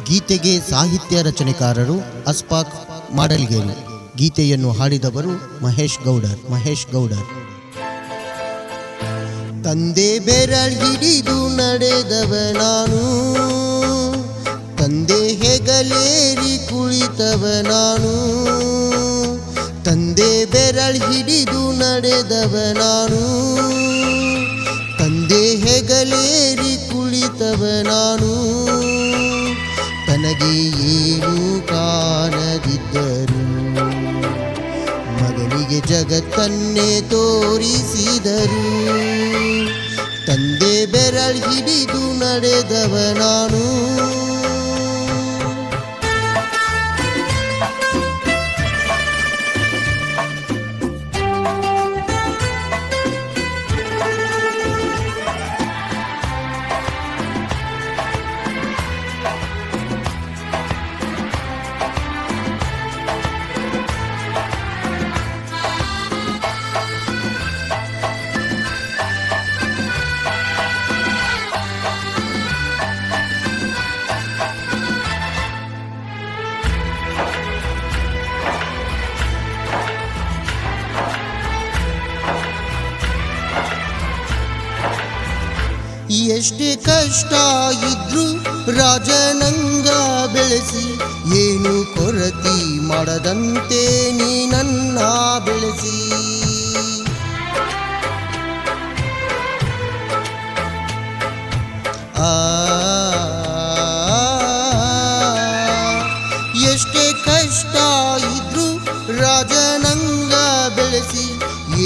ಗೀತೆಗೆ ಸಾಹಿತ್ಯ ರಚನೆಕಾರರು ಅಸ್ಫಾಕ್ ಮಾಡಲ್ಗೇರಿ. ಗೀತೆಯನ್ನು ಹಾಡಿದವರು ಮಹೇಶ್ ಗೌಡರ್. ತಂದೆ ಬೆರಳು ಹಿಡಿದು ನಡೆದವ ನಾನು, ತಂದೆ ಹೆಗಲೇರಿ ಕುಳಿತವ ನಾನು. ತಂದೆ ಬೆರಳು ಹಿಡಿದು ನಡೆದವ ನಾನು, ತಂದೆ ಹೆಗಲೇರಿ ಕುಳಿತವ ನಾನು. ತನಗೆ ಏನು ಕಾಣದಿದ್ದರು, ಮಗನಿಗೆ ಜಗತ್ತನ್ನೇ ತೋರಿಸಿದರು. ತಂದೆ ಬೆರಳು ಹಿಡಿದು ನಡೆದವ ನಾನು. ಎಷ್ಟೇ ಕಷ್ಟ ಇದ್ರು ರಾಜನಂಗ ಬೆಳೆಸಿ, ಏನು ಕೊರತಿ ಮಾಡದಂತೆ ನೀ ನನ್ನ ಬೆಳೆಸಿ. ಎಷ್ಟೇ ಕಷ್ಟ ಇದ್ರು ರಾಜನಂಗ ಬೆಳೆಸಿ,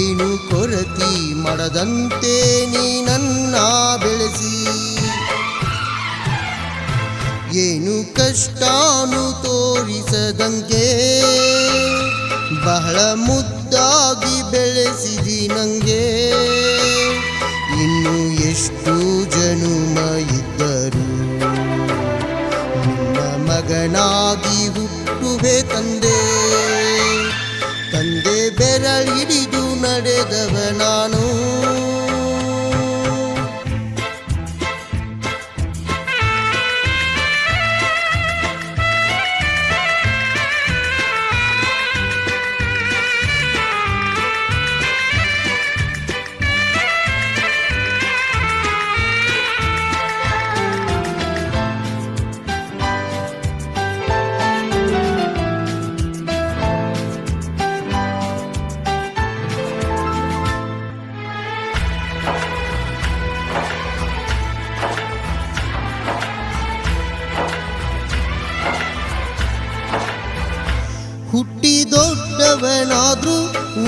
ಏನು ಕೊರತಿ ಮಾಡದಂತೆ ನೀ ನನ್ನ ಬೆಳೆಸಿ. ಏನು ಕಷ್ಟನು ತೋರಿಸದಂಗೆ ಬಹಳ ಮುದ್ದಾಗಿ ಬೆಳೆಸಿದಿ ನಂಗೆ. ಇನ್ನು ಎಷ್ಟು ಜನುಮ ಇದ್ದರು ನಿನ್ನ ಮಗನಾಗಿ ಹುಟ್ಟುವೆ ತಂದೆ. ತಂದೆ ಬೆರಳು ಹಿಡಿದು ನಡೆದವ ನಾನು. ಹುಟ್ಟಿ ದೊಡ್ಡವನಾದ್ರೂ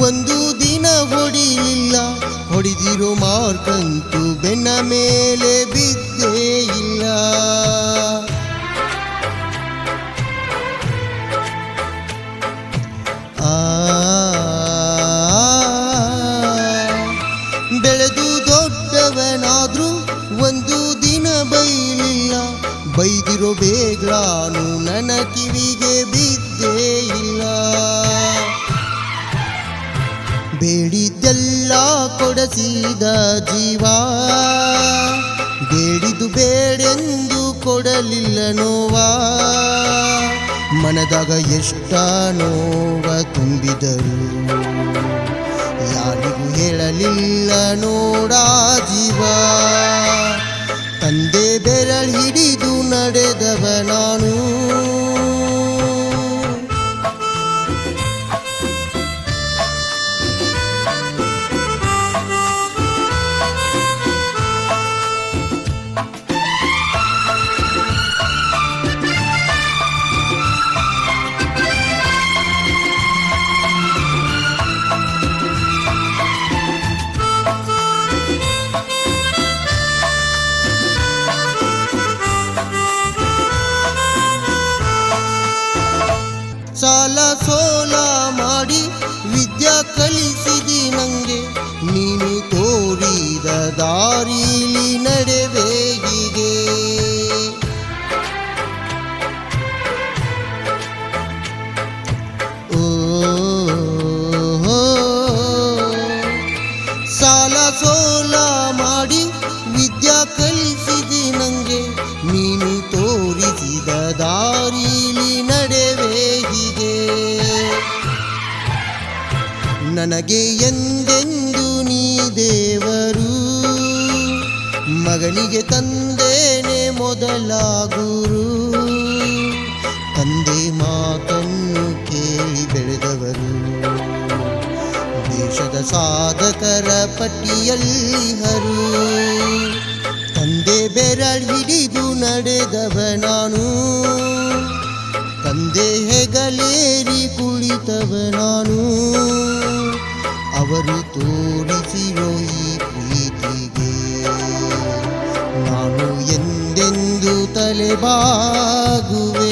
ಒಂದು ದಿನ ಹೊಡಿಲಿಲ್ಲ, ಹೊಡೆದಿರೋ ಮಾರ್ಕಂತೂ ಬೆನ್ನ ಮೇಲೆ ಬಿದ್ದೇ ಇಲ್ಲ. ಬೆಳೆದು ದೊಡ್ಡವನಾದ್ರೂ ಒಂದು ದಿನ ಬೈಲಿಲ್ಲ, ಬೈದಿರೋ ಬೇಗ್ಲಾನು ನನ್ನ ಕಿವಿಗೆ ಬಿದ್ದೇ ಇಲ್ಲ. ಬೇಡಿದ್ದೆಲ್ಲ ಕೊಡಿಸಿದ ಜೀವ, ಬೇಡಿದು ಬೇಡೆಂದು ಕೊಡಲಿಲ್ಲ ನೋವಾ. ಮನದಾಗ ಎಷ್ಟ ನೋವ ತುಂಬಿದರು ಯಾರಿಗೂ ಹೇಳಲಿಲ್ಲ ನೋಡ ಜೀವ. ತಂದೆ ಬೆರಳು ಹಿಡಿದು ನಡೆದವ ನಾನು. ನನಗೆ ಎಂದೆಂದು ನೀ ದೇವರು, ಮಗನಿಗೆ ತಂದೇನೆ ಮೊದಲ ಗುರು. ತಂದೆ ಮಾತನ್ನು ಕೇಳಿ ಬೆಳೆದವರು, ದೇಶದ ಸಾಧಕರ ಪಟ್ಟಿಯಲ್ಲಿ ಹರು. ತಂದೆ ಬೆರಳು ಹಿಡಿದು ನಡೆದವ ನಾನು, ತಂದೆ ಹೆಗಲೇರಿ ಕುಳಿತವ ನಾನು. ಅವರು ತೋರಿಸಿರೋ ಈ ಪ್ರೀತಿಗೆ ನಾನು ಎಂದೆಂದು ತಲೆಬಾಗುವೆ.